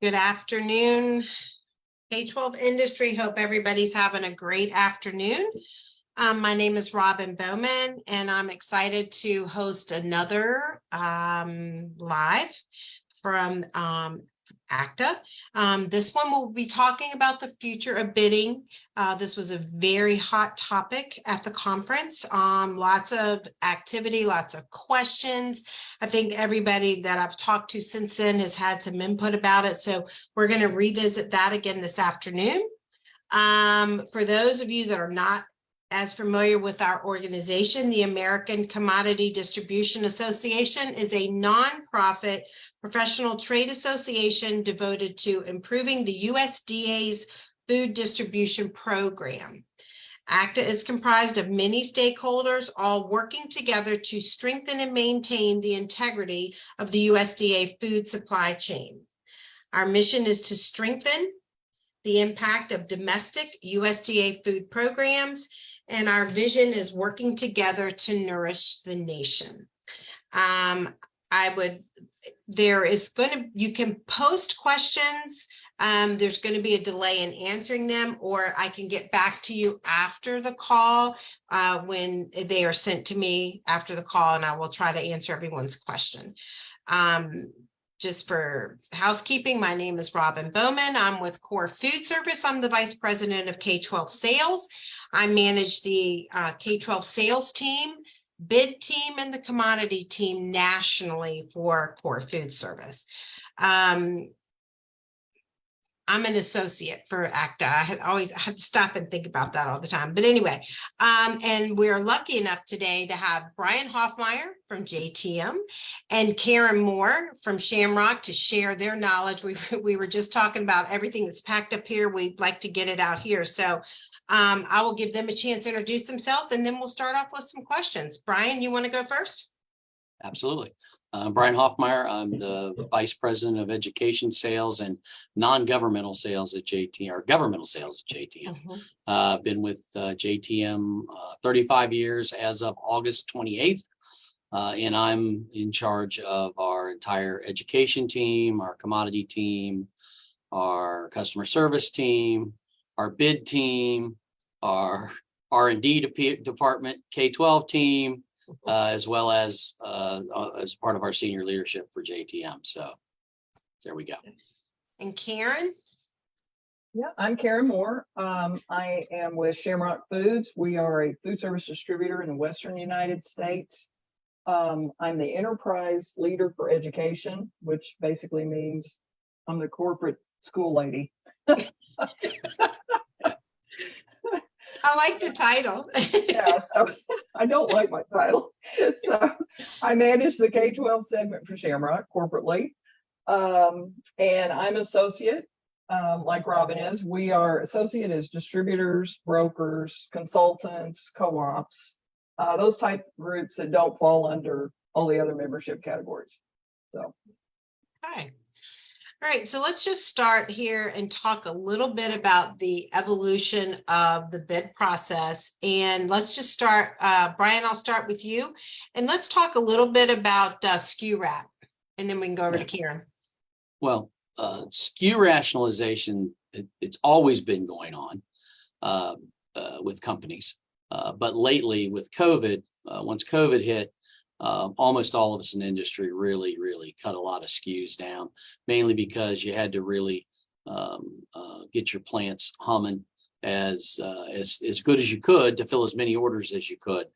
Good afternoon, K-12 industry. Hope everybody's having a great afternoon. My name is Robin Bowman, and I'm excited to host another live from ACDA. This one will be talking about the future of bidding. This was a very hot topic at the conference. Lots of activity, lots of questions. I think everybody that I've talked to since then has had some input about it. So we're going to revisit that again this afternoon. For those of you that are not as familiar with our organization, the American Commodity Distribution Association is a nonprofit professional trade association devoted to improving the USDA's food distribution program. ACDA is comprised of many stakeholders, all working together to strengthen and maintain the integrity of the USDA food supply chain. Our mission is to strengthen the impact of domestic USDA food programs, and our vision is working together to nourish the nation. You can post questions. There's going to be a delay in answering them, or I can get back to you after the call when they are sent to me after the call, and I will try to answer everyone's question. Just for housekeeping, my name is Robin Bowman. I'm with Core Food Service. I'm the Vice President of K-12 Sales. I manage the K-12 sales team, bid team, and the commodity team nationally for Core Food Service. I'm an associate for ACDA. I have to stop and think about that all the time. But anyway, and we're lucky enough today to have Brian Hoffmeyer from JTM and Karen Moore from Shamrock to share their knowledge. We were just talking about everything that's packed up here. We'd like to get it out here. So I will give them a chance to introduce themselves, and then we'll start off with some questions. Brian, you want to go first? Absolutely. Brian Hoffmeyer. I'm the Vice President of Education Sales and Non-Governmental Sales at JTM, or Governmental Sales at JTM. Been with JTM 35 years as of August 28th, and I'm in charge of our entire education team, our commodity team, our customer service team, our bid team, our R&D department, K-12 team, as well as part of our senior leadership for JTM. So there we go. And Karen? Yeah, I'm Karen Moore. I am with Shamrock Foods. We are a food service distributor in the Western United States. I'm the enterprise leader for education, which basically means I'm the corporate school lady. I like the title. Yeah, so I don't like my title. So I manage the K-12 segment for Shamrock corporately. And I'm associate, like Robin is. We are associate as distributors, brokers, consultants, co-ops, those type groups that don't fall under all the other membership categories. So. Okay. All right, so let's just start here and talk a little bit about the evolution of the bid process. And let's just start, Brian, I'll start with you. And let's talk a little bit about SKU wrap, and then we can go over to Karen. Well, SKU rationalization, it's always been going on with companies. But lately with COVID, once COVID hit, almost all of us in the industry really cut a lot of SKUs down, mainly because you had to really get your plants humming as good as you could to fill as many orders as you could.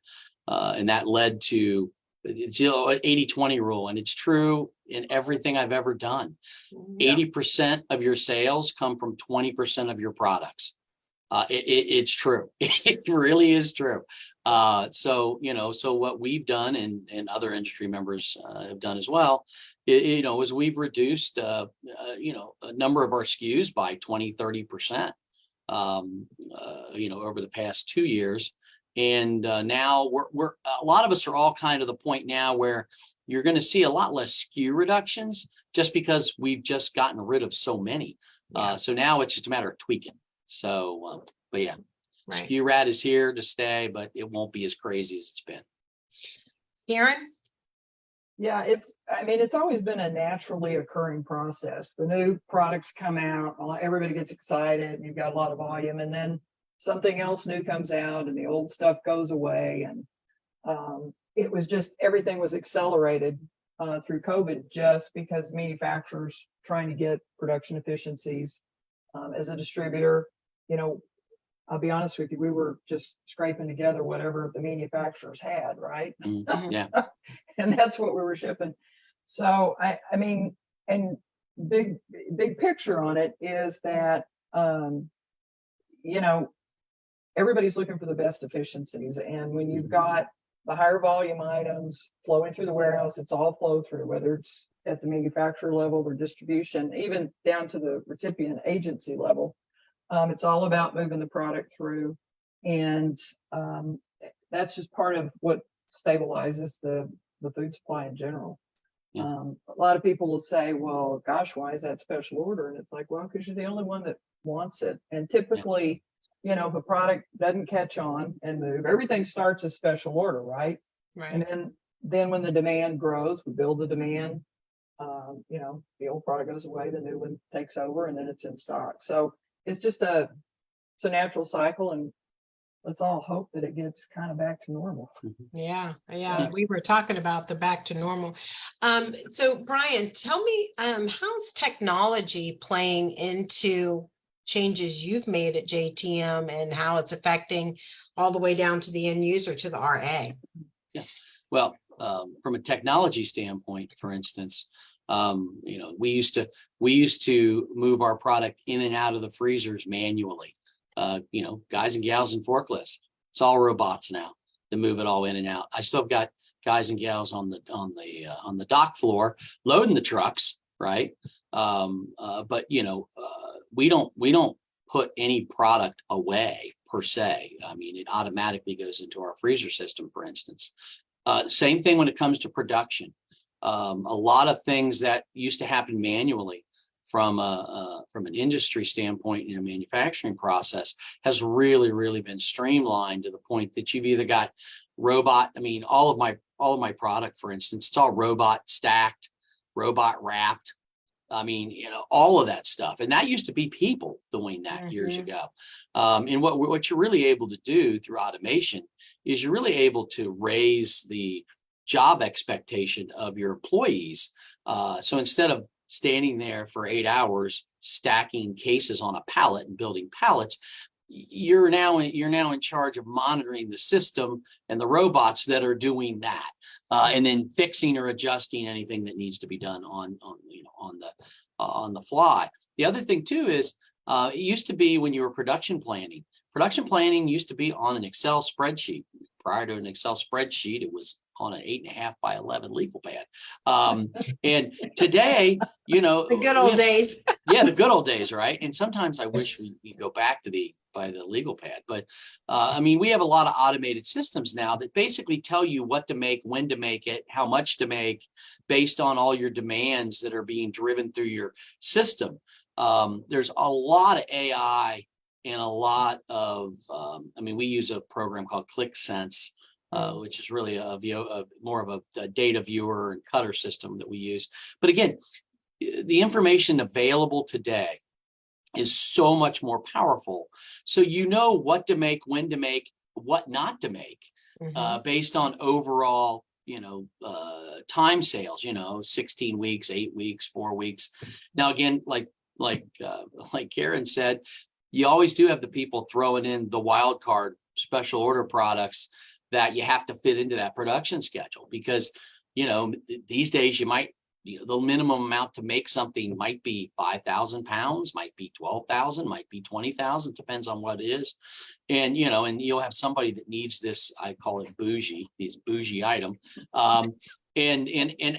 And that led to, it's 80-20 rule, and it's true in everything I've ever done. 80% of your sales come from 20% of your products. It's true. It really is true. So what we've done, and other industry members have done as well, is we've reduced, a number of our SKUs by 20-30%, over the past 2 years. And now we're a lot of us are all kind of the point now where you're going to see a lot less SKU reductions just because we've just gotten rid of so many. So now it's just a matter of tweaking. So, but yeah, right. SKU rat is here to stay, but it won't be as crazy as it's been. Karen? Yeah, it's always been a naturally occurring process. The new products come out, everybody gets excited, and you've got a lot of volume, and then something else new comes out and the old stuff goes away. And it was just, everything was accelerated through COVID just because manufacturers trying to get production efficiencies. As a distributor, I'll be honest with you, we were just scraping together whatever the manufacturers had, right? Yeah. And that's what we were shipping. So I mean, and big picture on it is that everybody's looking for the best efficiencies. And when you've got the higher volume items flowing through the warehouse, it's all flow through, whether it's at the manufacturer level or distribution, even down to the recipient agency level. It's all about moving the product through. And that's just part of what stabilizes the food supply in general. Yeah. A lot of people will say, well, gosh, why is that special order? And it's like, well, because you're the only one that wants it. And typically, if a product doesn't catch on and move, everything starts as special order, right? Right. And then when the demand grows, we build the demand. The old product goes away, the new one takes over, and then it's in stock. So it's just it's a natural cycle, and let's all hope that it gets kind of back to normal. Yeah. We were talking about the back to normal. So Brian, tell me, how's technology playing into changes you've made at JTM and how it's affecting all the way down to the end user, to the RA? Yeah. Well, from a technology standpoint, for instance, we used to move our product in and out of the freezers manually. Guys and gals in forklifts. It's all robots now that move it all in and out. I still have got guys and gals on the dock floor loading the trucks, right? But we don't put any product away per se. I mean, it automatically goes into our freezer system, for instance. Same thing when it comes to production. A lot of things that used to happen manually from an industry standpoint in a manufacturing process has really been streamlined to the point that you've either got robot. I mean, all of my product, for instance, it's all robot stacked, robot wrapped. I mean, all of that stuff. And that used to be people doing that years ago. And what you're really able to do through automation is you're really able to raise the job expectation of your employees. So instead of standing there for 8 hours stacking cases on a pallet and building pallets, you're now in charge of monitoring the system and the robots that are doing that, and then fixing or adjusting anything that needs to be done on the fly. The other thing too is it used to be when you were production planning used to be on an Excel spreadsheet. Prior to an Excel spreadsheet, it was on an 8.5 by 11 legal pad. And today, The good old days. Yeah, the good old days, right? And sometimes I wish we go back to the legal pad. But I mean, we have a lot of automated systems now that basically tell you what to make, when to make it, how much to make, based on all your demands that are being driven through your system. There's a lot of AI and a lot of, we use a program called ClickSense, which is really more of a data viewer and cutter system that we use. But again, the information available today is so much more powerful. So what to make, when to make, what not to make, based on overall, time sales, 16 weeks, 8 weeks, 4 weeks. Now, again, like Karen said, you always do have the people throwing in the wild card special order products that you have to fit into that production schedule, because, these days the minimum amount to make something might be 5,000 pounds, might be 12,000, might be 20,000, depends on what it is. And, and you'll have somebody that needs this, I call it bougie item. And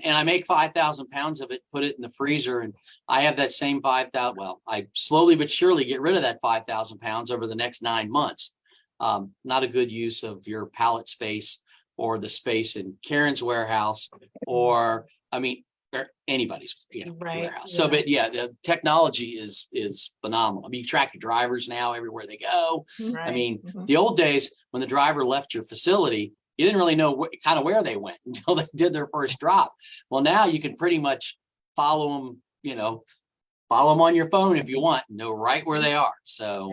I make 5,000 pounds of it, put it in the freezer, and I have that same 5,000. Well, I slowly but surely get rid of that 5,000 pounds over the next 9 months. Not a good use of your pallet space or the space in Karen's warehouse, or anybody's warehouse. So, but yeah, the technology is phenomenal. You track your drivers now everywhere they go. Right. The old days when the driver left your facility, you didn't really know kind of where they went until they did their first drop. Well, now you can pretty much follow them, follow them on your phone if you want, know right where they are. So,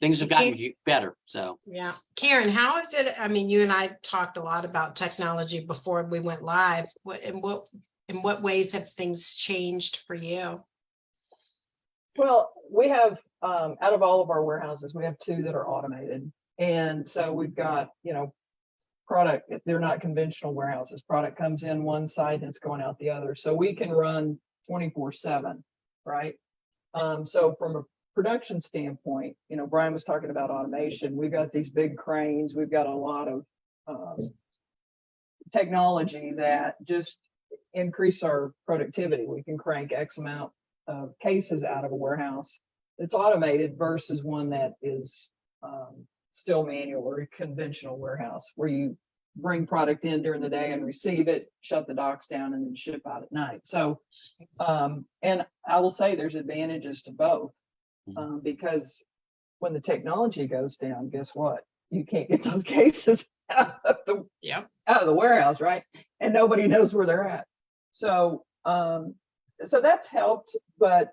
things have gotten better. So, yeah. Karen, how is it? I mean, you and I talked a lot about technology before we went live. In what ways have things changed for you? Well, we have, out of all of our warehouses, we have 2 that are automated. And so we've got, product, they're not conventional warehouses. Product comes in one side and it's going out the other. So we can run 24/7, right? So from a production standpoint, Brian was talking about automation. We've got these big cranes. We've got a lot of technology that just increase our productivity. We can crank X amount of cases out of a warehouse that's automated versus one that is still manual or a conventional warehouse where you bring product in during the day and receive it, shut the docks down, and then ship out at night. So, and I will say there's advantages to both because when the technology goes down, guess what? You can't get those cases out of the warehouse, right? And nobody knows where they're at. So, so that's helped, but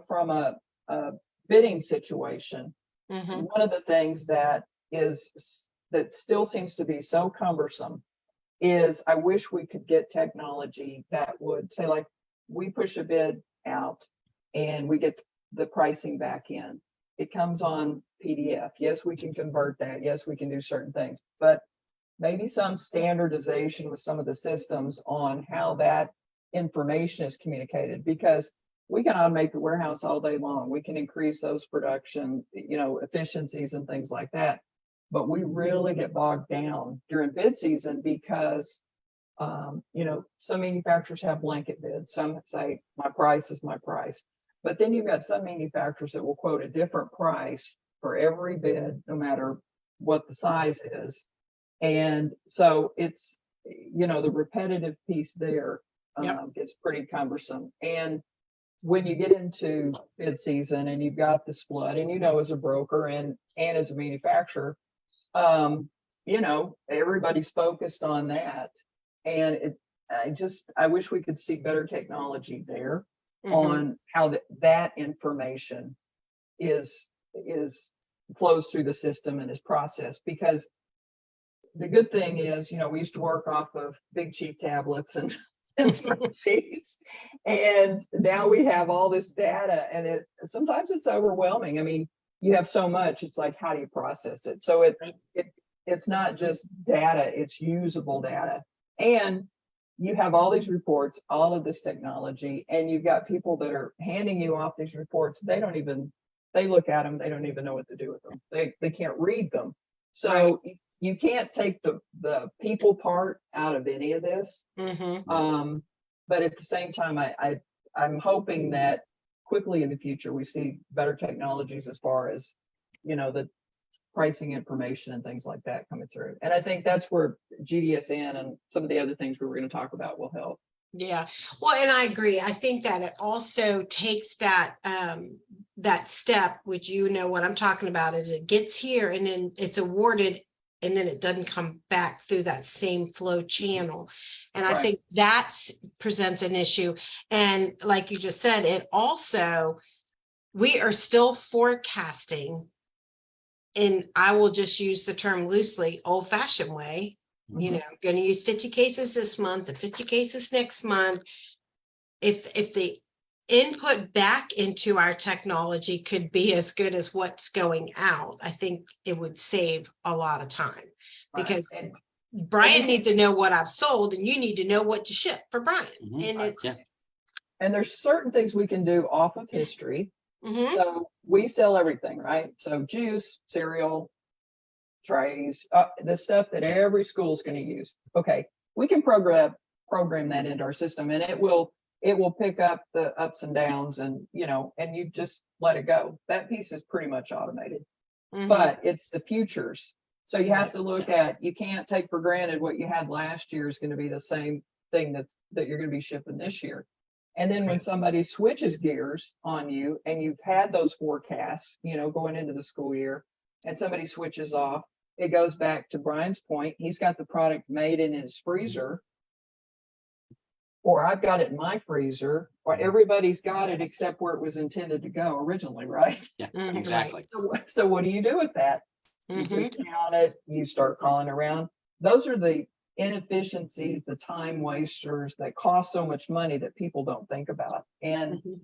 from a bidding situation, one of the things that still seems to be so cumbersome is I wish we could get technology that would say, like, we push a bid out and we get the pricing back in. It comes on PDF. Yes, we can convert that. Yes, we can do certain things, but maybe some standardization with some of the systems on how that information is communicated, because we can automate the warehouse all day long. We can increase those production, efficiencies and things like that. But we really get bogged down during bid season because, some manufacturers have blanket bids. Some say my price is my price, but then you've got some manufacturers that will quote a different price for every bid, no matter what the size is. And so it's, the repetitive piece there gets pretty cumbersome. And when you get into bid season and you've got this flood, and as a broker and as a manufacturer, everybody's focused on that. And I wish we could see better technology there on how that information flows through the system and is processed. Because the good thing is, we used to work off of big cheap tablets and spreadsheets, and now we have all this data, and sometimes it's overwhelming. I mean, you have so much, it's like, how do you process it? So it's not just data, it's usable data. And you have all these reports, all of this technology, and you've got people that are handing you off these reports. They look at them, they don't even know what to do with them. They can't read them. So you can't take the people part out of any of this. But at the same time, I'm hoping that quickly in the future we see better technologies as far as the pricing information and things like that coming through. And I think that's where GDSN and some of the other things we were going to talk about will help. Yeah, well, and I agree. I think that it also takes that step, which what I'm talking about, is it gets here and then it's awarded, and then it doesn't come back through that same flow channel. And I think that presents an issue. And like you just said, we are still forecasting, and I will just use the term loosely, old-fashioned way. I'm going to use 50 cases this month and 50 cases next month. If the input back into our technology could be as good as what's going out, I think it would save a lot of time, because Brian needs to know what I've sold, and you need to know what to ship for Brian. And there's certain things we can do off of history. So we sell everything, right? So juice, cereal, trays, the stuff that every school is going to use. Okay, we can program that into our system, and it will pick up the ups and downs, and and you just let it go. That piece is pretty much automated, but it's the futures. So you have to look at, you can't take for granted what you had last year is going to be the same thing that you're going to be shipping this year. And then when somebody switches gears on you, and you've had those forecasts, going into the school year, and somebody switches off, it goes back to Brian's point. He's got the product made in his freezer, or I've got it in my freezer, or everybody's got it except where it was intended to go originally, right? Yeah, Right. exactly. So what do you do with that? You Mhm. discount it, you start calling around. Those are the inefficiencies, the time wasters that cost so much money that people don't think about. And Mhm.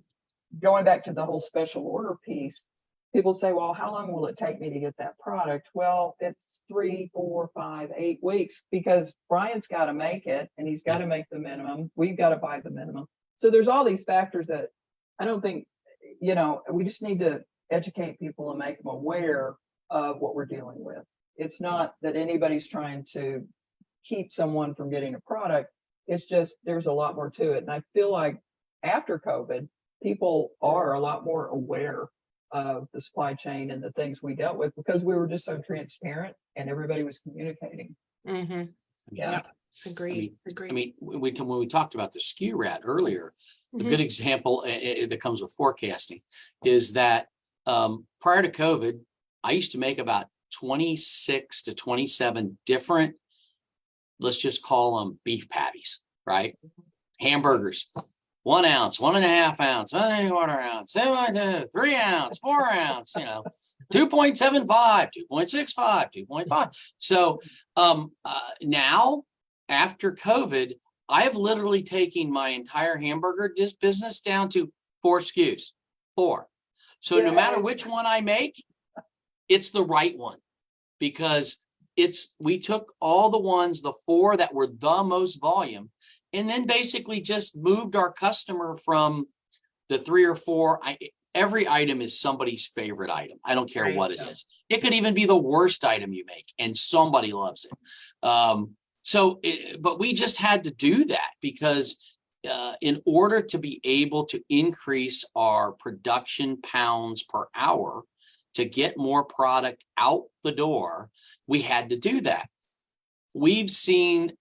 going back to the whole special order piece, people say, well, how long will it take me to get that product? Well, it's 3, 4, 5, 8 weeks, because Brian's got to make it and he's got to make the minimum. We've got to buy the minimum. So there's all these factors that I don't think, we just need to educate people and make them aware of what we're dealing with. It's not that anybody's trying to keep someone from getting a product. It's just there's a lot more to it. And I feel like after COVID, people are a lot more aware of the supply chain and the things we dealt with, because we were just so transparent and everybody was communicating. Mhm. Yeah. Yep. Agreed. I mean, when we talked about the SKU rat earlier, a Mhm. good example that comes with forecasting is that prior to COVID, I used to make about 26 to 27 different, let's just call them beef patties, right? Hamburgers, 1 ounce, 1.5 ounce, 1.25 ounce, 3 ounce, 4 ounce, 2.75, 2.65, 2.5. So now after COVID, I've literally taken my entire hamburger business down to 4 SKUs, 4. So no matter which one I make, it's the right one, because we took all the ones, the 4 that were the most volume, and then basically just moved our customer from the 3 or 4. Every item is somebody's favorite item. I don't care Right. what it is. It could even be the worst item you make and somebody loves it. But we just had to do that because in order to be able to increase our production pounds per hour, to get more product out the door, we had to do that. We've seen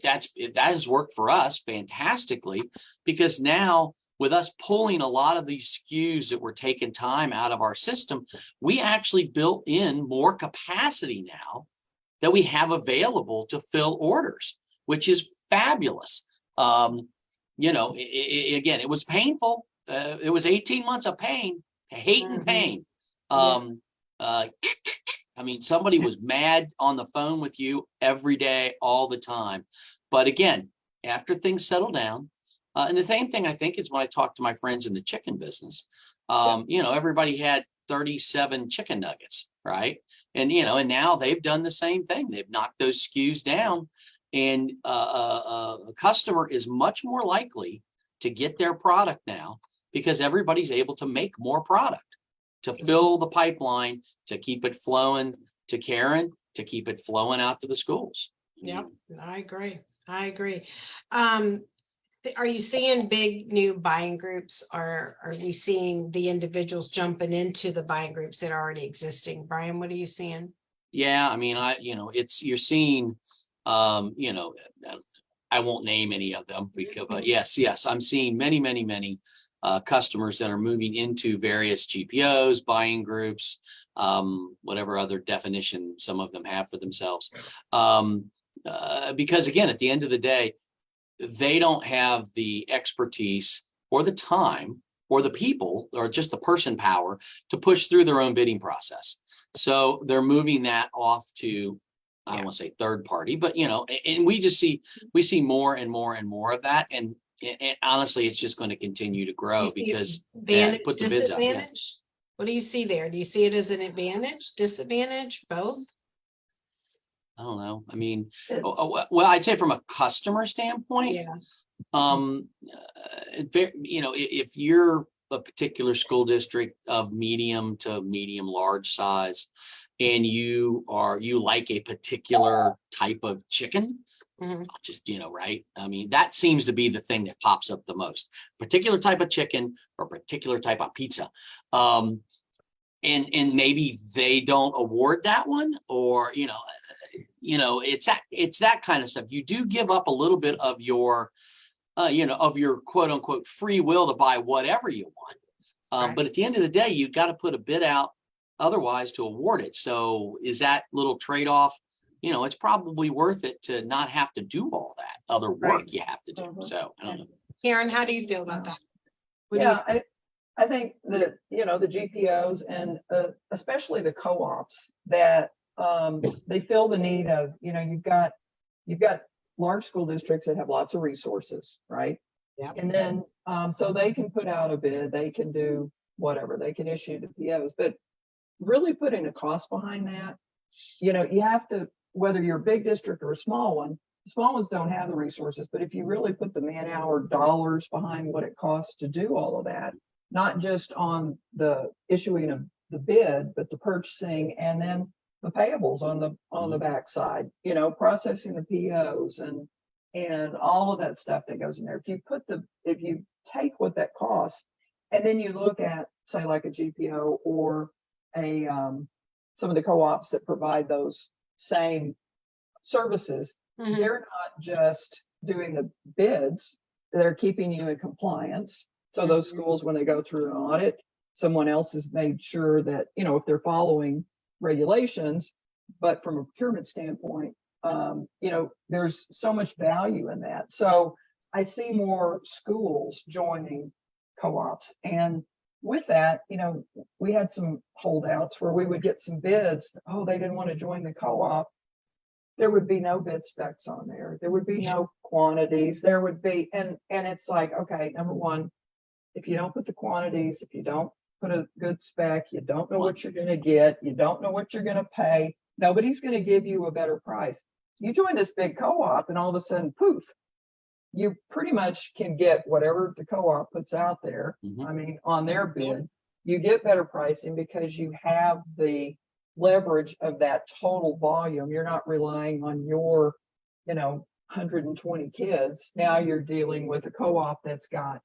that has worked for us fantastically, because now with us pulling a lot of these SKUs that were taking time out of our system, we actually built in more capacity now that we have available to fill orders, which is fabulous. Again, it was painful. It was 18 months of pain, hate and pain. I mean, somebody was mad on the phone with you every day, all the time. But again, after things settle down, and the same thing I think is when I talk to my friends in the chicken business, everybody had 37 chicken nuggets, right? And now they've done the same thing. They've knocked those SKUs down, and a customer is much more likely to get their product now because everybody's able to make more product to fill the pipeline, to keep it flowing to Karen, to keep it flowing out to the schools. Yep, I agree. Are you seeing big new buying groups, or are we seeing the individuals jumping into the buying groups that are already existing? Brian, what are you seeing? Yeah, I mean, you're seeing, I won't name any of them because, but yes, I'm seeing many customers that are moving into various GPOs, buying groups, whatever other definition some of them have for themselves. Because again, at the end of the day, they don't have the expertise or the time or the people or just the person power to push through their own bidding process. So they're moving that off to, I don't want to say third party, but and we see more and more and more of that. And honestly, it's just going to continue to grow because advantage, put the bids out. Yeah. What do you see there? Do you see it as an advantage, disadvantage, both? I don't know. I mean, well, I'd say from a customer standpoint, if you're a particular school district of medium to medium large size, and you like a particular type of chicken, just right. I mean, that seems to be the thing that pops up the most. Particular type of chicken or particular type of pizza. And maybe they don't award that one, or it's that kind of stuff. You do give up a little bit of your quote unquote free will to buy whatever you want. But at the end of the day, you've got to put a bid out otherwise to award it. So is that little trade-off, it's probably worth it to not have to do all that other work Right. you have to do. Mhm. So I don't know. Karen, how do you feel about that? What do you Yeah, I think that, the GPOs and especially the co-ops that they fill the need of, you've got large school districts that have lots of resources, right? Yeah. And then so they can put out a bid, they can do whatever, they can issue the POs, but really putting a cost behind that, you have to, whether you're a big district or a small one, the small ones don't have the resources, but if you really put the man hour dollars behind what it costs to do all of that, not just on the issuing of the bid, but the purchasing and then the payables on the backside, processing the POs and all of that stuff that goes in there. If you take what that costs and then you look at, say, like a GPO or a some of the co-ops that provide those same services, Mhm. they're not just doing the bids, they're keeping you in compliance. So those schools, when they go through an audit, someone else has made sure that, if they're following regulations, but from a procurement standpoint, there's so much value in that. So I see more schools joining co-ops. And with that, we had some holdouts where we would get some bids. Oh, they didn't want to join the co-op. There would be no bid specs on there. There would be no quantities. There would be, and it's like, okay, number one, if you don't put the quantities, if you don't put a good spec, you don't know what you're going to get, you don't know what you're going to pay, nobody's going to give you a better price. You join this big co-op and all of a sudden, poof, you pretty much can get whatever the co-op puts out there. Mhm. I mean, on their bid, you get better pricing because you have the leverage of that total volume. You're not relying on your, 120 kids. Now you're dealing with a co-op that's got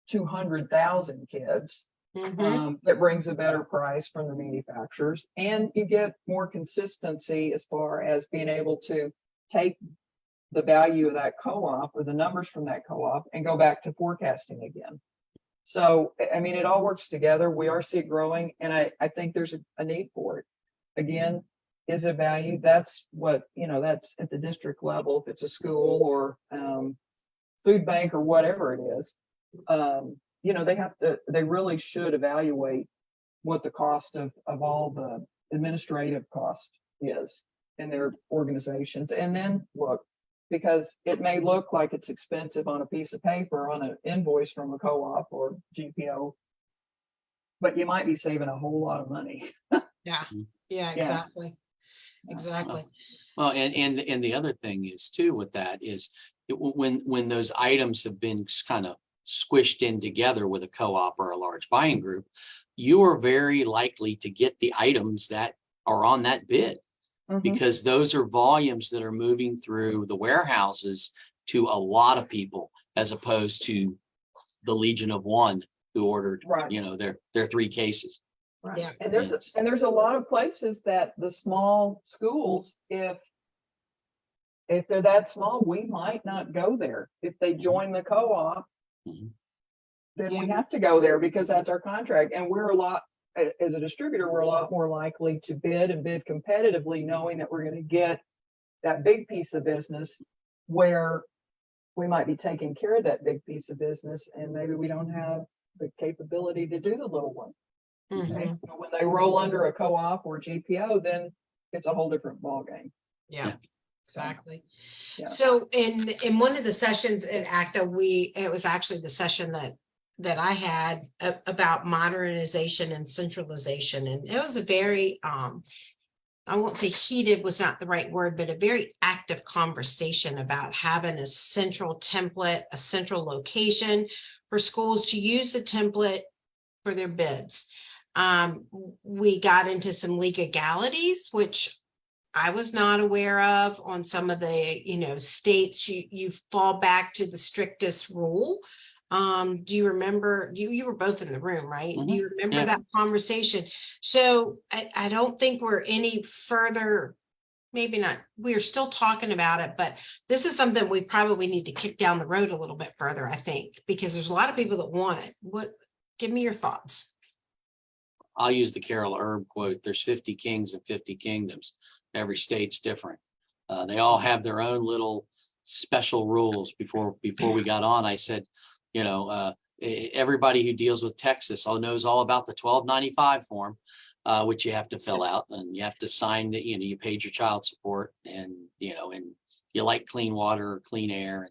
200,000 kids. Mhm. That brings a better price from the manufacturers, and you get more consistency as far as being able to take the value of that co-op or the numbers from that co-op and go back to forecasting again. So, I mean, it all works together. We are seeing it growing, and I think there's a need for it. Again, is it value? That's what, that's at the district level. If it's a school or food bank or whatever it is, they really should evaluate what the cost of all the administrative cost is in their organizations. And then look, because it may look like it's expensive on a piece of paper, on an invoice from a co-op or GPO, but you might be saving a whole lot of money. Yeah, Mhm. yeah, exactly. Exactly. Well, and the other thing is too with that is when those items have been kind of squished in together with a co-op or a large buying group, you are very likely to get the items that are on that bid Mhm. because those are volumes that are moving through the warehouses to a lot of people as opposed to the Legion of One who ordered, Right. their 3 cases. Right. Yeah. And Yes. there's a lot of places that the small schools, if they're that small, we might not go there. If they join the co-op, Mhm. then Yeah. we have to go there because that's our contract. And as a distributor, we're a lot more likely to bid and bid competitively, knowing that we're going to get that big piece of business where we might be taking care of that big piece of business and maybe we don't have the capability to do the little one. Okay. Mhm. When they roll under a co-op or GPO, then it's a whole different ballgame. Yeah, exactly. Yeah. So in one of the sessions at ACDA, it was actually the session that I had about modernization and centralization. And it was a very, I won't say heated was not the right word, but a very active conversation about having a central template, a central location for schools to use the template for their bids. We got into some legalities, which I was not aware of on some of the, states. You fall back to the strictest rule. Do you remember? You were both in the room, right? Do you remember Yeah. that conversation? So I don't think we're any further. Maybe not. We're still talking about it, but this is something we probably need to kick down the road a little bit further, I think, because there's a lot of people that want it. Give me your thoughts. I'll use the Carol Herb quote. There's 50 kings and 50 kingdoms. Every state's different. They all have their own little special rules. Before we got on, I said, everybody who deals with Texas knows all about the 1295 form, which you have to fill out, and you have to sign that, you paid your child support, and, and you like clean water or clean air,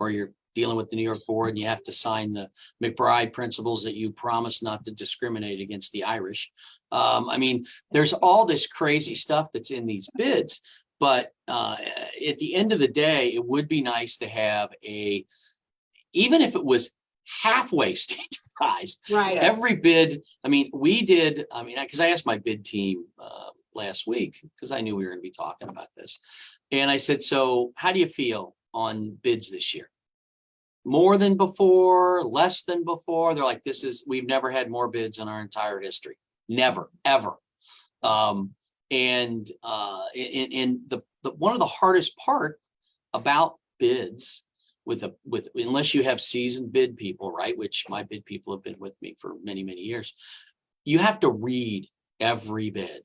or you're dealing with the New York board and you have to sign the McBride principles that you promise not to discriminate against the Irish. There's all this crazy stuff that's in these bids, but at the end of the day, it would be nice to have even if it was halfway standardized, Right. every bid. Because I asked my bid team last week, because I knew we were going to be talking about this. And I said, so how do you feel on bids this year? More than before, less than before? They're like, we've never had more bids in our entire history. Never, ever. And one of the hardest part about bids unless you have seasoned bid people, right? Which my bid people have been with me for many, many years. You have to read every bid,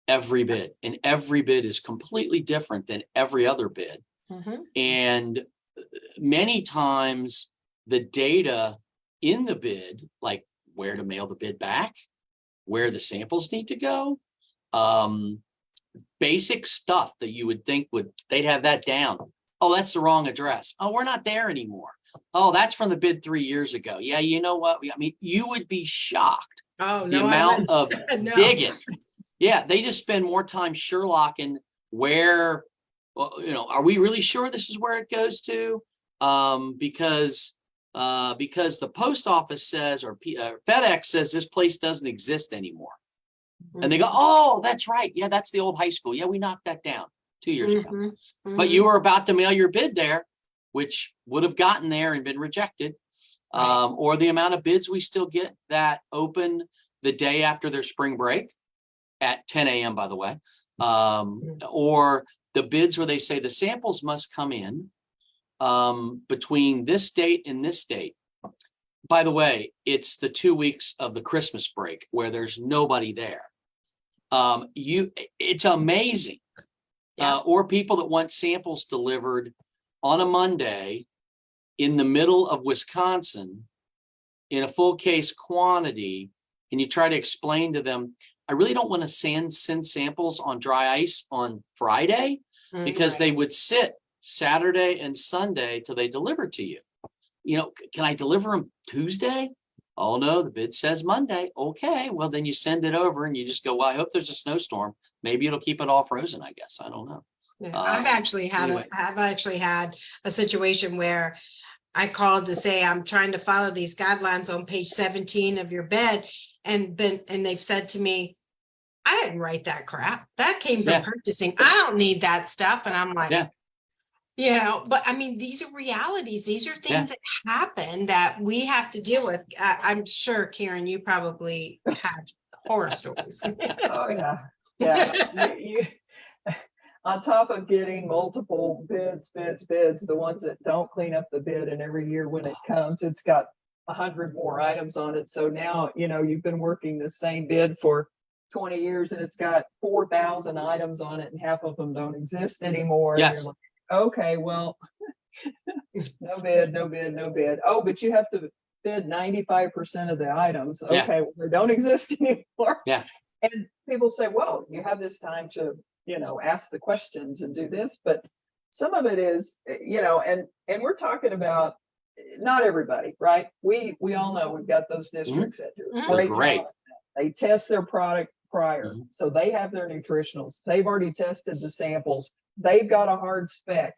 and every bid is completely different than every other bid. Mm-hmm. And many times the data in the bid, like where to mail the bid back, where the samples need to go, basic stuff that you would think they'd have that down. Oh, that's the wrong address. Oh, we're not there anymore. Oh, that's from the bid 3 years ago. Yeah, you know what? You would be shocked. Oh, the no, amount of no. digging. Yeah, they just spend more time Sherlocking where, are we really sure this is where it goes to? Because the post office says, or FedEx says this place doesn't exist anymore. Mm-hmm. And they go, oh, that's right. Yeah, that's the old high school. Yeah, we knocked that down 2 years ago. Mm-hmm. But you were about to mail your bid there, which would have gotten there and been rejected. Right. Or the amount of bids we still get that open the day after their spring break at 10 a.m., by the way. Or the bids where they say the samples must come in between this date and this date. By the way, it's the 2 weeks of the Christmas break where there's nobody there. It's amazing. Yeah. Or people that want samples delivered on a Monday in the middle of Wisconsin in a full case quantity, and you try to explain to them, I really don't want to send samples on dry ice on Friday, because they would sit Saturday and Sunday till they deliver to you. Can I deliver them Tuesday? Oh no, the bid says Monday. Okay, well then you send it over and you just go, well, I hope there's a snowstorm. Maybe it'll keep it all frozen, I guess. I don't know. Yeah, I've actually had a situation where I called to say I'm trying to follow these guidelines on page 17 of your bid, and they've said to me, I didn't write that crap. That came from purchasing. I don't need that stuff. And I'm like, but these are realities. These are things that happen that we have to deal with. I'm sure, Karen, you probably have horror stories. Oh, yeah. Yeah. On top of getting multiple bids, the ones that don't clean up the bid, and every year when it comes, it's got 100 more items on it. So now, you've been working the same bid for 20 years and it's got 4,000 items on it and half of them don't exist anymore. Yes. And you're like, okay, well, no bid. Oh, but you have to bid 95% of the items. Okay, well, they don't exist anymore. Yeah. And people say, well, you have this time to, ask the questions and do this, but some of it is, and we're talking about not everybody, right? We all know we've got those districts that do great. They test their product prior. So they have their nutritionals. They've already tested the samples. They've got a hard spec.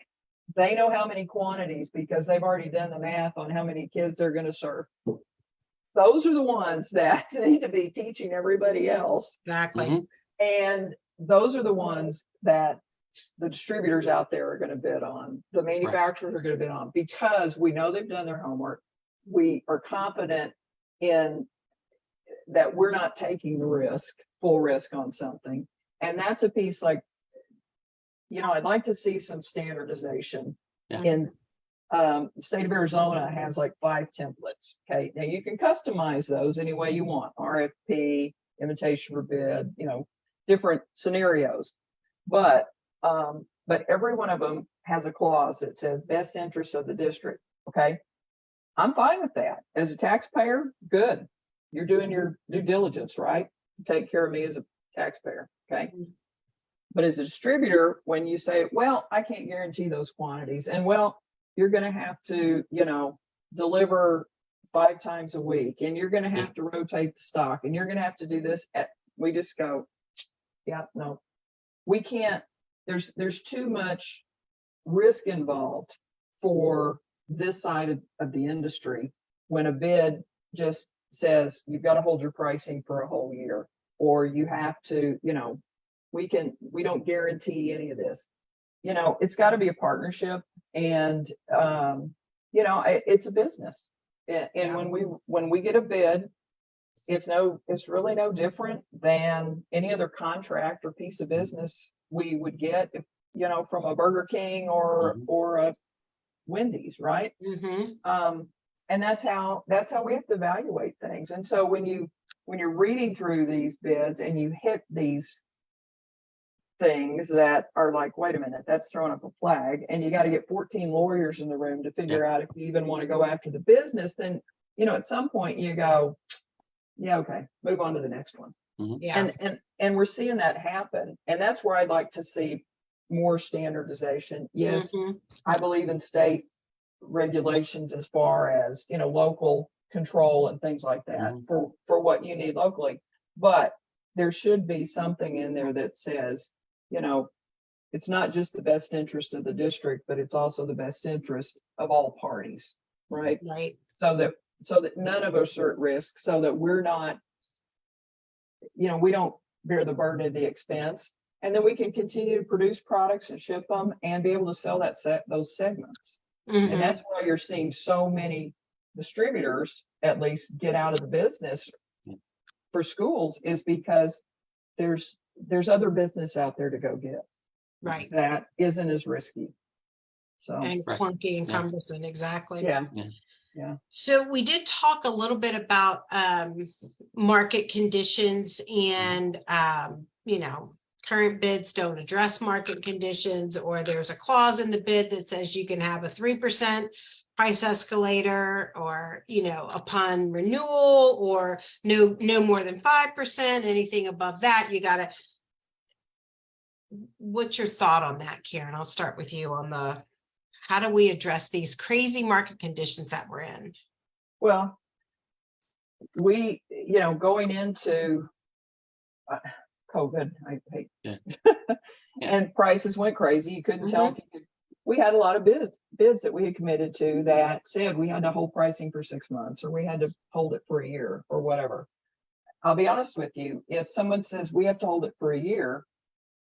They know how many quantities because they've already done the math on how many kids they're going to serve. Those are the ones that need to be teaching everybody else. Exactly. And those are the ones that the distributors out there are going to bid on. The manufacturers are going to bid on because we know they've done their homework. We are confident in that we're not taking the full risk on something. And that's a piece like, I'd like to see some standardization in The state of Arizona has like 5 templates. Okay. Now you can customize those any way you want. RFP, invitation for bid, different scenarios. But every one of them has a clause that says best interest of the district. Okay. I'm fine with that. As a taxpayer, good. You're doing your due diligence, right? Take care of me as a taxpayer. Okay. But as a distributor, when you say, well, I can't guarantee those quantities, and well, you're going to have to, deliver 5 times a week, and you're going to have to rotate the stock, and you're going to have to do this. We just go, yeah, no, we can't. There's too much risk involved for this side of the industry when a bid just says you've got to hold your pricing for a whole year, or you have to, we don't guarantee any of this. It's got to be a partnership, and it's a business. And when we get a bid, it's really no different than any other contract or piece of business we would get, if, from a Burger King or a Wendy's, right? And that's how we have to evaluate things. And so when you're reading through these bids and you hit these things that are like, wait a minute, that's throwing up a flag, and you got to get 14 lawyers in the room to figure out if you even want to go after the business, then at some point you go, yeah, okay, move on to the next one. And we're seeing that happen, and that's where I'd like to see more standardization. Yes, I believe in state regulations as far as local control and things like that for what you need locally, but there should be something in there that says, it's not just the best interest of the district, but it's also the best interest of all parties, right? Right. So that none of us are at risk, so that we're not, we don't bear the burden of the expense, and then we can continue to produce products and ship them and be able to sell those segments. And that's why you're seeing so many distributors at least get out of the business for schools, is because there's other business out there to go get. Right. That isn't as risky. So And clunky and cumbersome. Exactly. Yeah. So we did talk a little bit about market conditions, and current bids don't address market conditions, or there's a clause in the bid that says you can have a 3% price escalator, or upon renewal, or no more than 5%. Anything above that, you gotta. What's your thought on that, Karen? I'll start with you on how do we address these crazy market conditions that we're in? Well, we, going into COVID, I hate, and prices went crazy. You couldn't tell if you could. We had a lot of bids that we had committed to that said we had to hold pricing for 6 months, or we had to hold it for a year, or whatever. I'll be honest with you. If someone says we have to hold it for a year,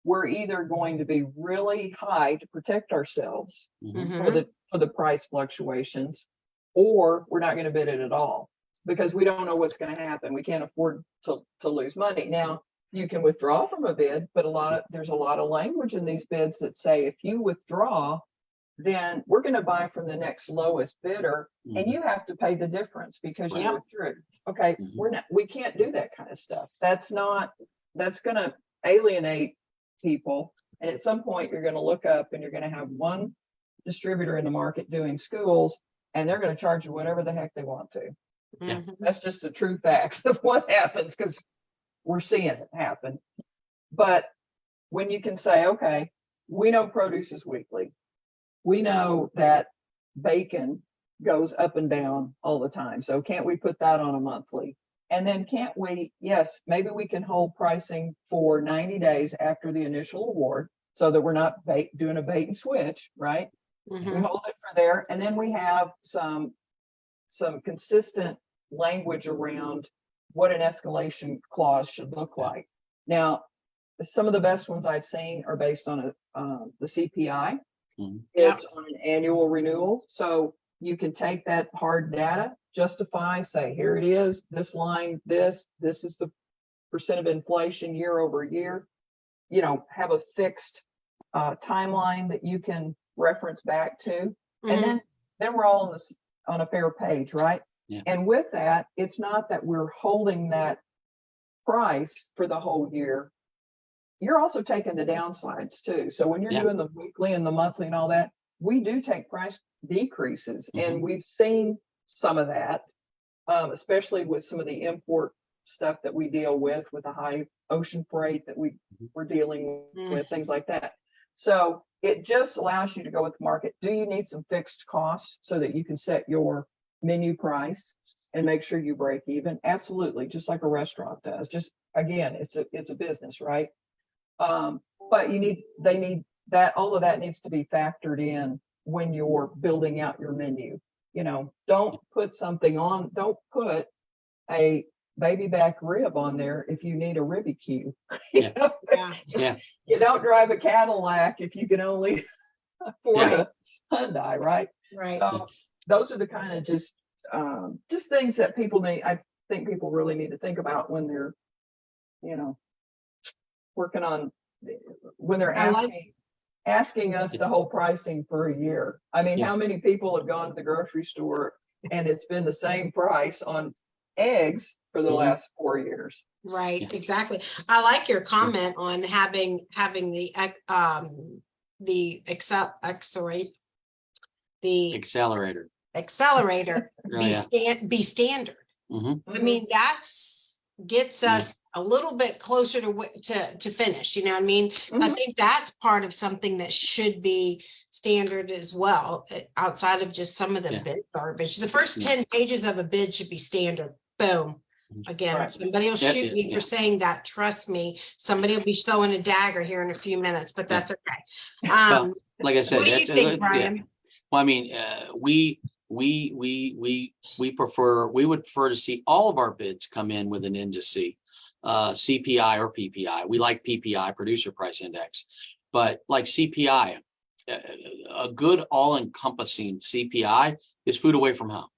we're either going to be really high to protect ourselves for the price fluctuations, or we're not going to bid it at all, because we don't know what's going to happen. We can't afford to lose money. Now, you can withdraw from a bid, but there's a lot of language in these bids that say if you withdraw, then we're going to buy from the next lowest bidder, and you have to pay the difference because you withdrew. Okay, we can't do that kind of stuff. That's going to alienate people. And at some point you're going to look up and you're going to have one distributor in the market doing schools, and they're going to charge you whatever the heck they want to. That's just the true facts of what happens, because we're seeing it happen. But when you can say, okay, we know produce is weekly, we know that bacon goes up and down all the time, so can't we put that on a monthly? And then can't we, yes, maybe we can hold pricing for 90 days after the initial award, so that we're not doing a bait and switch, right? We hold it for there. And then we have some consistent language around what an escalation clause should look like. Now, some of the best ones I've seen are based on the CPI. It's on an annual renewal. So you can take that hard data, justify, say, here it is, this line, this is the percent of inflation year over year, have a fixed timeline that you can reference back to. And then then we're all on a fair page, right? Yeah. And with that, it's not that we're holding that price for the whole year. You're also taking the downsides too. So when you're Yeah. doing the weekly and the monthly and all that, we do take price decreases, and Mhm. we've seen some of that, especially with some of the import stuff that we deal with the high ocean freight that we're dealing Mm. with, things like that. So it just allows you to go with the market. Do you need some fixed costs so that you can set your menu price and make sure you break even? Absolutely, just like a restaurant does. Just again, it's a business, right? But they need that, all of that needs to be factored in when you're building out your menu. Don't put a baby back rib on there if you need a ribby queue. Yeah. Yeah. Yeah. You don't drive a Cadillac if you can only afford a Hyundai, right? Right. So those are the kind of just things that I think people really need to think about when they're, working on, when they're I like- asking us to hold pricing for a year. I mean, Yeah. how many people have gone to the grocery store and it's been the same price on eggs for the Mhm. last 4 years? Right, Yeah. exactly. I like your comment on having the accelerate the Accelerator. accelerator Oh, yeah. be standard. Mhm. I mean, gets Yeah. us a little bit closer to finish, you know what I mean? I Mhm. think that's part of something that should be standard as well, outside of just some of the Yeah. bid garbage. The first Yeah. 10 pages of a bid should be standard. Boom. Again, Right. somebody will Yeah, shoot me yeah. for saying that. Trust me, somebody will be throwing a dagger here in a few minutes, but that's okay. Well, like I said, What do you that's think, yeah. Brian? Well, I mean, we would prefer to see all of our bids come in with an indice, CPI or PPI. We like PPI, producer price index, but like CPI, a good all-encompassing CPI is food away from home.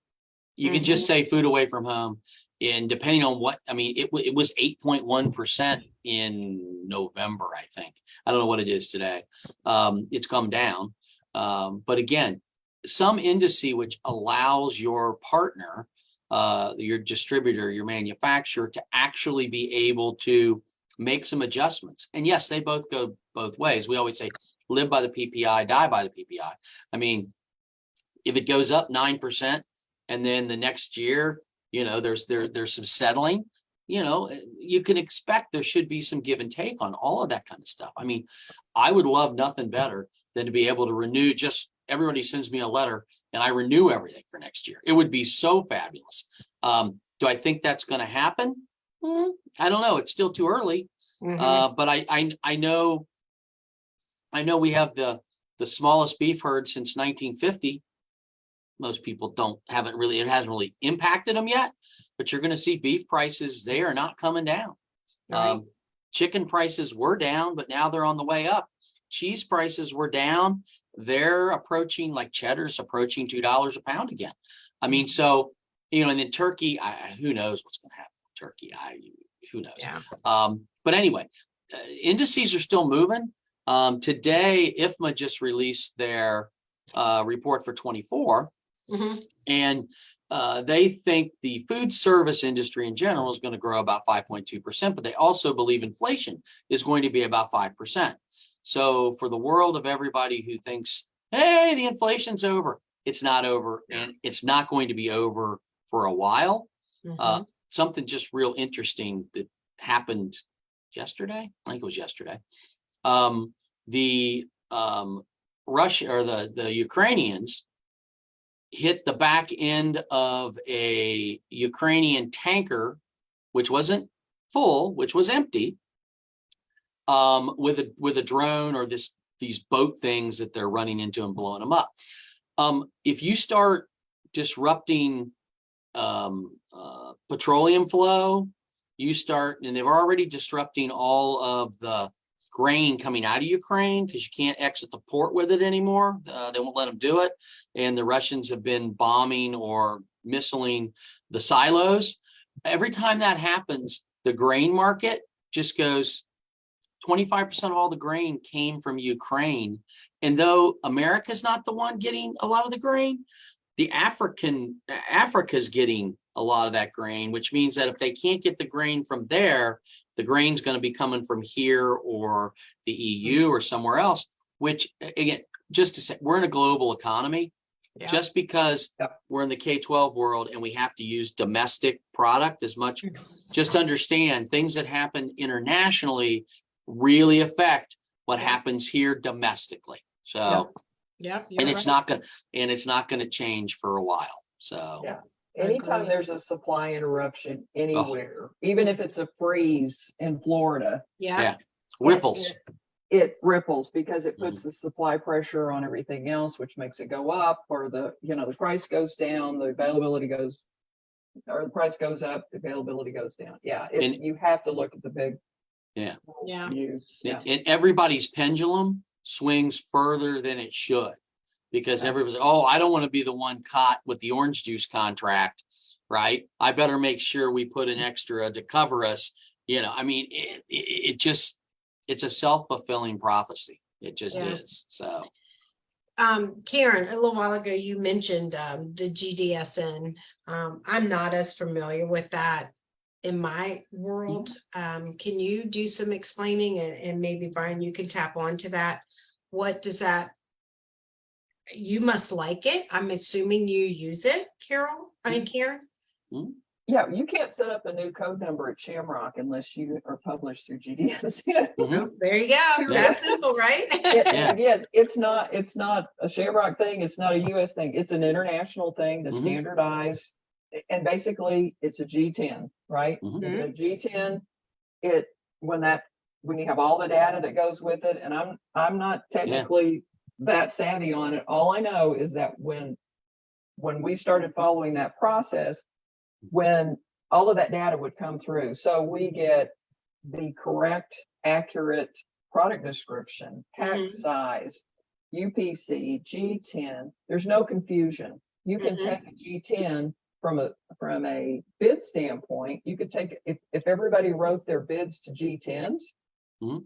You can just say food away from home, and depending on what, I mean, it was 8.1% in November, I think. I don't know what it is today. It's come down. But again, some indice which allows your partner, your distributor, your manufacturer to actually be able to make some adjustments. And yes, they both go both ways. We always say, live by the PPI, die by the PPI. I mean, if it goes up 9% and then the next year, there's some settling, you can expect there should be some give and take on all of that kind of stuff. I mean, I would love nothing better than to be able to renew. Just everybody sends me a letter and I renew everything for next year. It would be so fabulous. Do I think that's going to happen? I don't know. It's still too early. But I know we have the smallest beef herd since 1950. Most people it hasn't really impacted them yet, but you're going to see beef prices. They are not coming down. Right. Chicken prices were down, but now they're on the way up. Cheese prices were down. They're approaching, like cheddar's approaching $2 a pound again. I mean, so, and then turkey, who knows what's going to happen with turkey? Who knows? Yeah. But anyway, indices are still moving. Today, IFMA just released their report for 24. And they think the food service industry in general is going to grow about 5.2%, but they also believe inflation is going to be about 5%. So for the world of everybody who thinks, hey, the inflation's over, it's not over, and it's not going to be over for a while. Something just real interesting that happened yesterday. I think it was yesterday. The Russia or the Ukrainians hit the back end of a Ukrainian tanker, which wasn't full, which was empty, with a drone or these boat things that they're running into and blowing them up. If you start disrupting petroleum flow, and they're already disrupting all of the grain coming out of Ukraine because you can't exit the port with it anymore. They won't let them do it. And the Russians have been bombing or missiling the silos. Every time that happens, the grain market just goes 25% of all the grain came from Ukraine. And though America's not the one getting a lot of the grain, Africa's getting a lot of that grain, which means that if they can't get the grain from there, the grain's going to be coming from here or the EU or somewhere else, which again, just to say, we're in a global economy. Yeah. Just because we're in the K-12 world and we have to use domestic product as much, just understand things that happen internationally really affect what happens here domestically. So, and it's not gonna change for a while. So, anytime there's a supply interruption anywhere, even if it's a freeze in Florida, ripples. It ripples because it puts the supply pressure on everything else, which makes it go up, or the price goes down, the availability goes, or the price goes up, the availability goes down. You have to look at the big view. And everybody's pendulum swings further than it should, because everybody's like, oh, I don't want to be the one caught with the orange juice contract, right? I better make sure we put an extra to cover us. I mean, it just, it's a self-fulfilling prophecy. It just is. So, Karen, a little while ago, you mentioned the GDSN. I'm not as familiar with that in my world. Can you do some explaining, and maybe Brian, you can tap onto that? What does that, you must like it. I'm assuming you use it, Karen? Yeah, you can't set up a new code number at Shamrock unless you are published through GDS. There you go. That's simple, right? Again, it's not a Shamrock thing. It's not a US thing. It's an international thing to standardize. And basically it's a G10, right? The G10, when you have all the data that goes with it, and I'm not technically that savvy on it. All I know is that when we started following that process, when all of that data would come through. So we get the correct, accurate product description, pack size, UPC, G10. There's no confusion. You can take a G10 from a bid standpoint. You could take it if everybody wrote their bids to G10s, you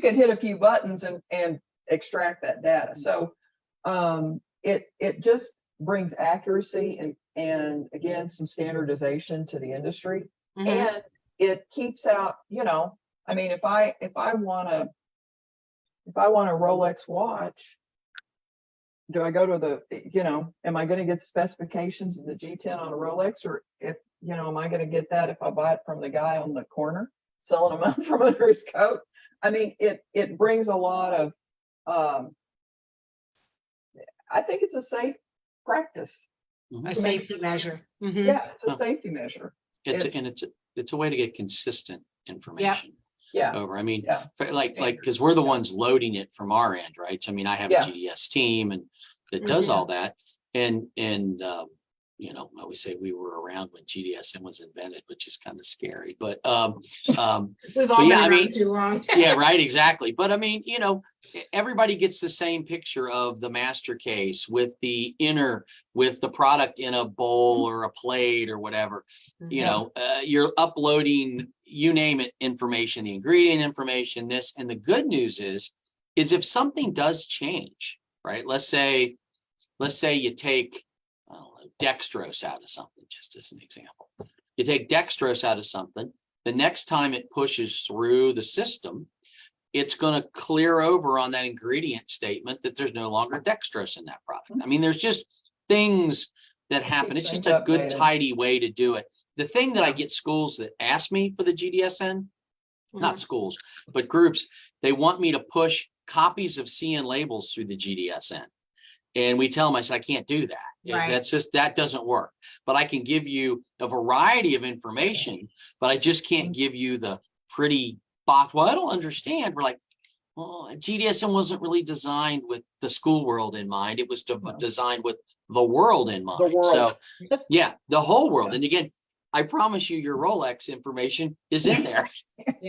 could hit a few buttons and extract that data. So it just brings accuracy and again some standardization to the industry, and it keeps out, I mean, if I want a Rolex watch, do I go to the, am I going to get specifications of the G10 on a Rolex, or am I going to get that if I buy it from the guy on the corner selling them out from under his coat? I mean, it brings a lot of, I think it's a safe practice. A safety measure. Yeah, it's a safety measure. It's a way to get consistent information. Over. I mean, like because we're the ones loading it from our end, right? So, I mean, I have a GDS team and that does all that, and I always say we were around when GDSN was invented, which is kind of scary, but we've all been around too long. Yeah, right, exactly. But I mean, everybody gets the same picture of the master case with the with the product in a bowl or a plate or whatever. You're uploading, you name it, information, the ingredient information, this, and the good news is if something does change, right? Let's say you take dextrose out of something, just as an example. You take dextrose out of something, the next time it pushes through the system, it's going to clear over on that ingredient statement that there's no longer dextrose in that product. I mean, there's just things that happen. It's just a good, tidy way to do it. The thing that I get schools that ask me for the GDSN, not schools, but groups, they want me to push copies of CN labels through the GDSN. And we tell them, I said, I can't do that. Right. That doesn't work. But I can give you a variety of information, but I just can't give you the pretty box. Well, I don't understand. We're like, well, GDSN wasn't really designed with the school world in mind. It was designed with the world in mind. So yeah, the whole world. And again, I promise you, your Rolex information is in there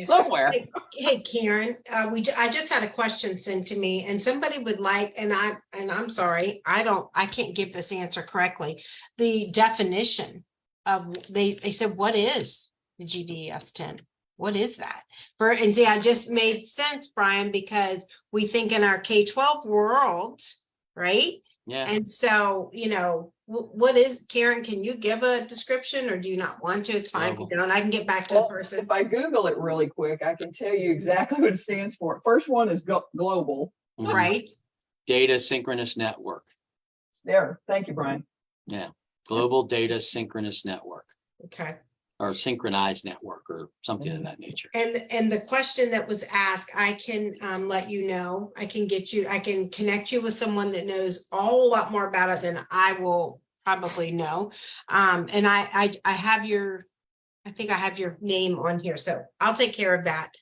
somewhere. Hey, Karen, I just had a question sent to me, and somebody would like, and I'm sorry, I can't give this answer correctly. The definition of they said, what is the GDS10? what is that? And see, I just made sense, Brian, because we think in our K-12 world, right? Yeah. And so, what is, Karen, can you give a description or do you not want to? It's fine if you don't. I can get back to the Well, person. if I Google it really quick, I can tell you exactly what it stands for. First one is global. Mhm. Right. Data synchronous network. There. Thank you, Brian. Yeah. Global data synchronous network. Okay. Or synchronized network or something of that nature. And the question that was asked, I can let you know. I can connect you with someone that knows a whole lot more about it than I will probably know. And I have I think I have your name on here, so I'll take care of that.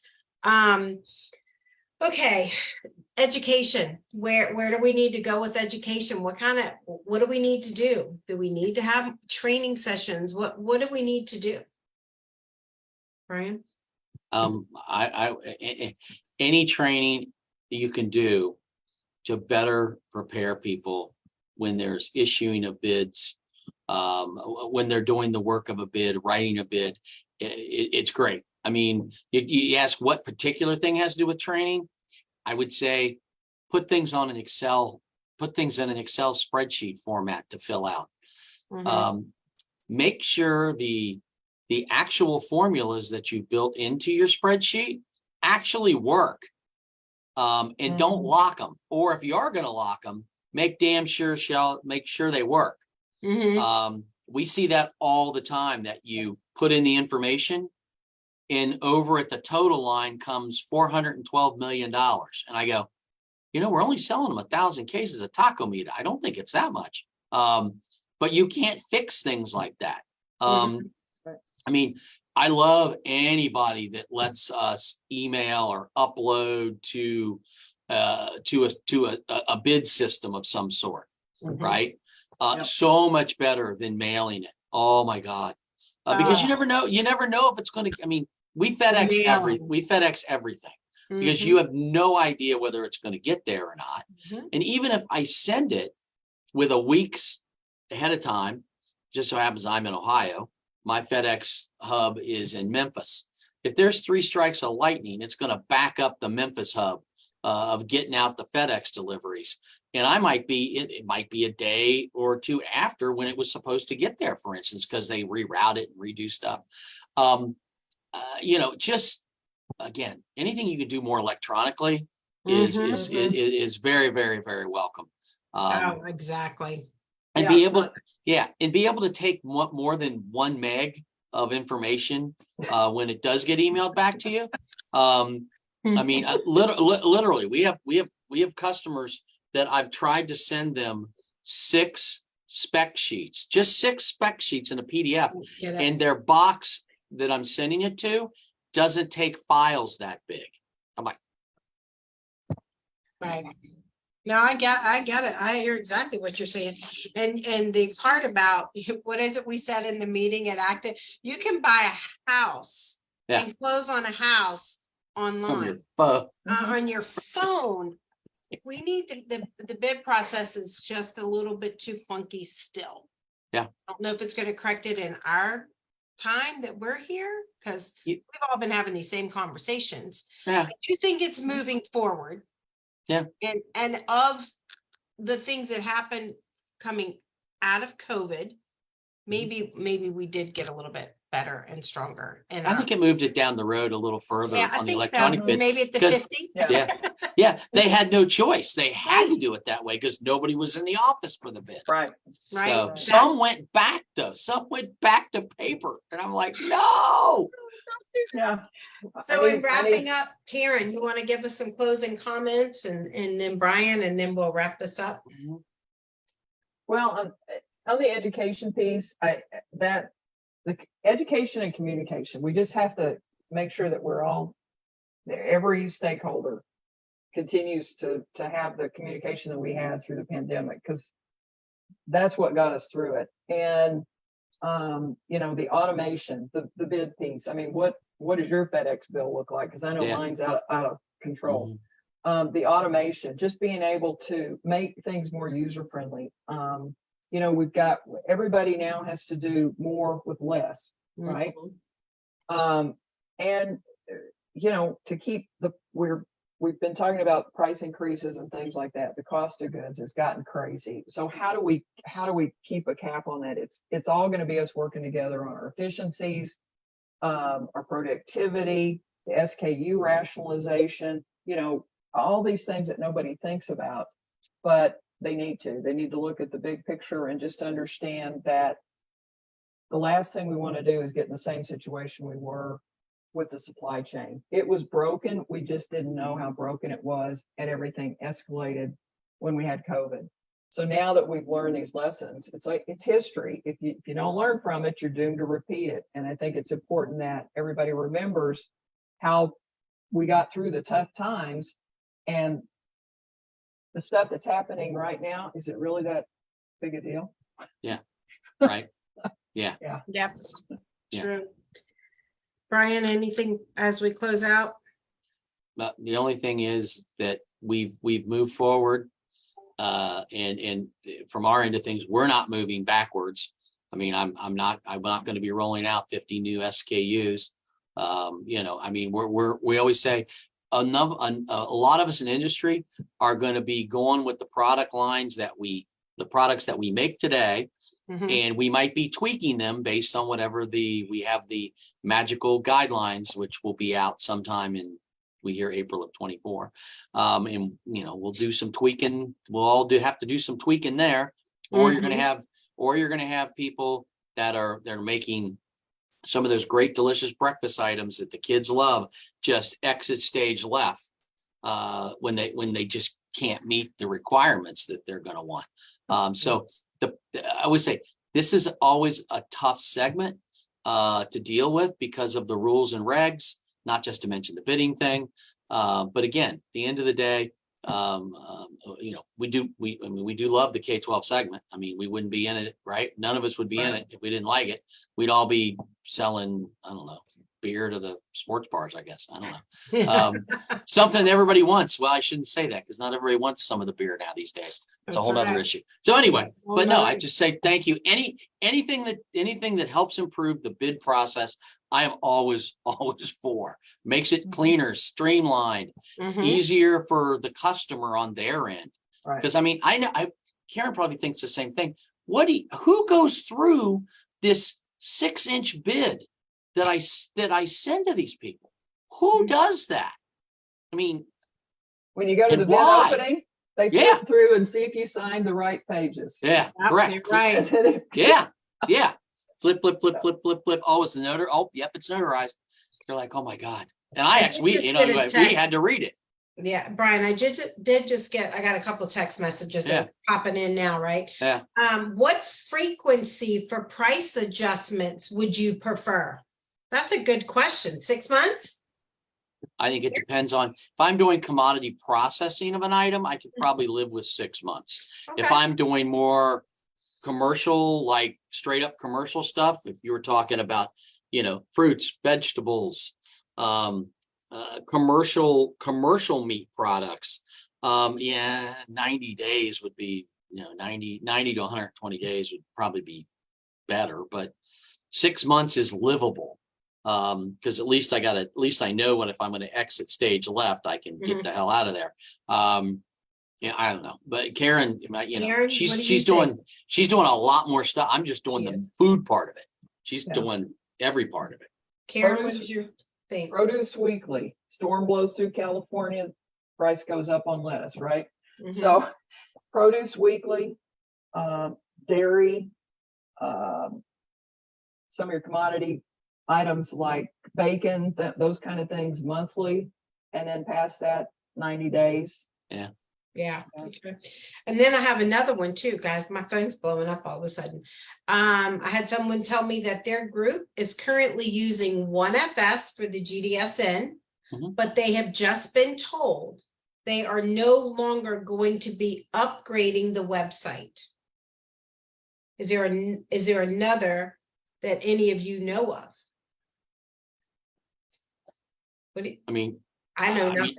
Okay, education. Where do we need to go with education? What do we need to do? Do we need to have training sessions? What do we need to do? Brian? Any training you can do to better prepare people when there's issuing of bids, when they're doing the work of a bid, writing a bid, it's great. I mean, you ask what particular thing has to do with training. I would say put things in an Excel spreadsheet format to fill out. Mhm. Make sure the actual formulas that you built into your spreadsheet actually work, and don't lock them. Or if you are going to lock them, make sure they work. Mhm. We see that all the time, that you put in the information and over at the total line comes $412 million. And I go, we're only selling them 1,000 cases of taco meat. I don't think it's that much. But you can't fix things like that. Mhm. I mean, I love anybody that lets us email or upload to a bid system of some sort, Mhm. right? Yep. So much better than mailing it. Oh my God. Because you never know if it's going to, I mean, we FedEx everything because you have no idea whether it's going to get there or not. Mhm. And even if I send it with a week's ahead of time, just so happens I'm in Ohio, my FedEx hub is in Memphis. If there's 3 strikes of lightning, it's going to back up the Memphis hub of getting out the FedEx deliveries. And it might be a day or 2 after when it was supposed to get there, for instance, because they reroute it and redo stuff. Just again, anything you can do more electronically is very, very, very welcome. Oh, exactly. And be able to take more than 1 meg of information when it does get emailed back to you. I mean, literally, we have customers that I've tried to send them 6 spec sheets, just 6 spec sheets in a PDF, and their box that I'm sending it to doesn't take files that big. I'm like, right. No, I get it. I hear exactly what you're saying. And the part about, what is it we said in the meeting at Active? You can buy a house and close on a house online on your phone. We need the bid process is just a little bit too clunky still. Yeah. I don't know if it's going to correct it in our time that we're here, because we've all been having these same conversations. Yeah. I do think it's moving forward. Yeah. And of the things that happened coming out of COVID, maybe we did get a little bit better and stronger. And I think it moved it down the road a little further on the electronic bids. Maybe at the 50. Yeah. They had no choice. They had to do it that way because nobody was in the office for the bid. Right. So some went back though. Some went back to paper, and I'm like, no. Yeah. So in wrapping up, Karen, you want to give us some closing comments, and then Brian, and then we'll wrap this up. Well, on the education piece, the education and communication, we just have to make sure that every stakeholder continues to have the communication that we had through the pandemic, because that's what got us through it. And the automation, the bid piece. I mean, what does your FedEx bill look like? Because I know mine's out of control. The automation, just being able to make things more user friendly. We've got, everybody now has to do more with less, right? And, to keep we've been talking about price increases and things like that. The cost of goods has gotten crazy. So how do we keep a cap on that? It's all going to be us working together on our efficiencies, our productivity, the SKU rationalization, all these things that nobody thinks about, but they need to look at the big picture and just understand that the last thing we want to do is get in the same situation we were with the supply chain. It was broken. We just didn't know how broken it was, and everything escalated when we had COVID. So now that we've learned these lessons, it's history. If you don't learn from it, you're doomed to repeat it. And I think it's important that everybody remembers how we got through the tough times, and the stuff that's happening right now, is it really that big a deal? Yeah. Right. Yeah. Yeah. Yep. Yeah. True. Brian, anything as we close out? But the only thing is that we've moved forward, and from our end of things, we're not moving backwards. I mean, I'm not going to be rolling out 50 new SKUs. I mean, we always say a lot of us in industry are going to be going with the product lines the products that we make today. Mhm. And we might be tweaking them based on whatever we have the magical guidelines, which will be out sometime we hear April of 24. And we'll do some tweaking. We'll all have to do some tweaking there, or you're going to have people that are making some of those great delicious breakfast items that the kids love just exit stage left when they just can't meet the requirements that they're going to want. So I would say this is always a tough segment to deal with because of the rules and regs, not just to mention the bidding thing. But again, at the end of the day, we do love the K-12 segment. I mean, we wouldn't be in it, right? None of us would be in it if we didn't like it. We'd all be selling, I don't know, beer to the sports bars, I guess. I don't know. Something everybody wants. Well, I shouldn't say that because not everybody wants some of the beer now these days. It's a whole other issue. So anyway, but no, I just say thank you. Anything that helps improve the bid process, I am always for. Makes it cleaner, streamlined, easier for the customer on their end. Because I mean, I know Karen probably thinks the same thing. Who goes through this 6-inch bid that I send to these people? Who does that? I mean, when you go to the bid opening, they flip through and see if you signed the right pages. Yeah, correct. Right. Yeah. Flip. Oh, it's the notary. Oh, yep, it's notarized. You're like, oh my God. And we had to read it. Yeah, Brian, I did just get, I got a couple text messages that are popping in now, right? Yeah. What frequency for price adjustments would you prefer? That's a good question. 6 months? I think it depends on, if I'm doing commodity processing of an item, I could probably live with 6 months. Okay. If I'm doing more commercial, like straight up commercial stuff, if you were talking about, fruits, vegetables, commercial meat products, 90 days would be, 90 to 120 days would probably be better, but 6 months is livable. Because at least I know what, if I'm going to exit stage left, I can get the hell out of there. I don't know, but Karen, Karen, she's doing a lot more stuff. I'm just doing the food part of it. She's doing every part of it. Karen, what is your thing? Produce Weekly. Storm blows through California, price goes up on lettuce, right? So Produce Weekly, dairy, some of your commodity items like bacon, those kind of things monthly, and then past that 90 days. Yeah. Okay. And then I have another one too, guys. My phone's blowing up all of a sudden. I had someone tell me that their group is currently using OneFS for the GDSN, but they have just been told they are no longer going to be upgrading the website. Is there another that any of you know of? I know nothing.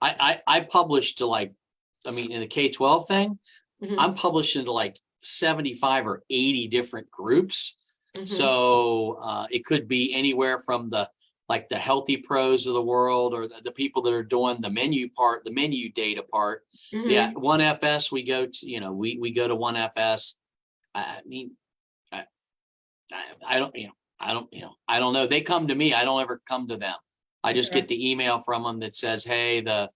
I published to in the K-12 thing, I'm published into 75 or 80 different groups. Mhm. So it could be anywhere from the healthy pros of the world, or the people that are doing the menu part, the menu data part. Yeah, Mhm. 1FS, we go to, we go to 1FS. I mean, I, I don't, I don't know. They come to me. I don't ever come to them. I just Okay. get the email from them that says, hey, the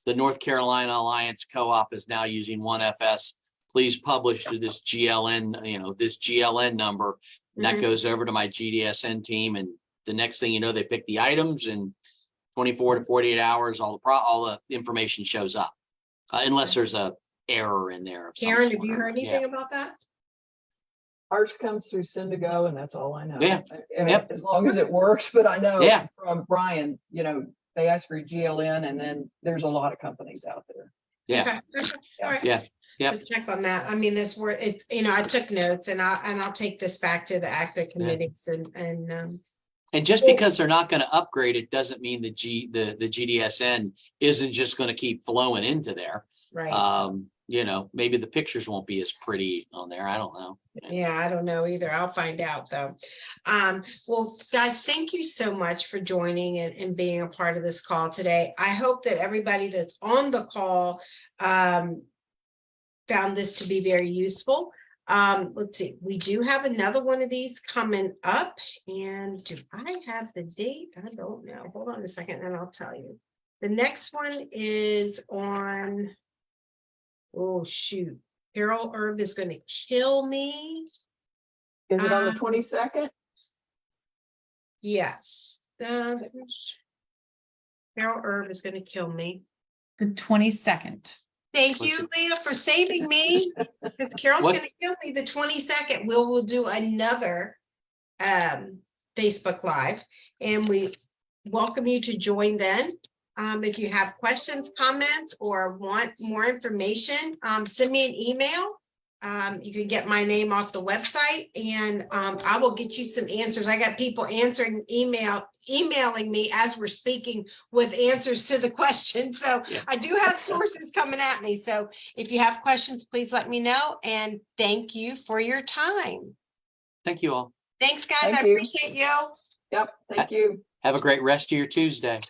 North Carolina Alliance Co-op is now using 1FS. Please publish to this GLN, this GLN number. And that Mhm. goes over to my GDSN team. And the next thing you know, they pick the items, and 24 to 48 hours, all the information shows up. Unless there's a error in there of some Karen, sort. have you heard Yeah. anything about that? Ours comes through Syndigo, and that's all I know. Yeah. I mean, Yep. as long as it works, but I know Yeah. from Brian, they ask for GLN, and then there's a lot of companies out there. Yeah. Okay. All right. Yeah. Yep. So check on that. I mean, it's, I took notes, and I'll take this back to the ACDA committees And just because they're not going to upgrade it doesn't mean the GDSN isn't just going to keep flowing into there. right. Maybe the pictures won't be as pretty on there. I don't know. Yeah, I don't know either. I'll find out though. Well, guys, thank you so much for joining and being a part of this call today. I hope that everybody that's on the call found this to be very useful. Let's see, we do have another one of these coming up, and do I have the date? I don't know. Hold on a second and I'll tell you. The next one is on, oh shoot, Carol Herb is going to kill me. Is it on the Um, 22nd? Yes. Carol Herb is going to kill me. The 22nd. Thank What's you, Leah, for saving me. Because Carol's What- going to kill me the 22nd. We'll do another Facebook Live, and we welcome you to join then. If you have questions, comments, or want more information, send me an email. You can get my name off the website, and I will get you some answers. I got people emailing me as we're speaking with answers to the questions. So Yeah. I do have sources coming at me. So if you have questions, please let me know. And thank you for your time. Thank you all. Thanks, guys. Thank I you. appreciate you. Yep, thank you. Have a great rest of your Tuesday.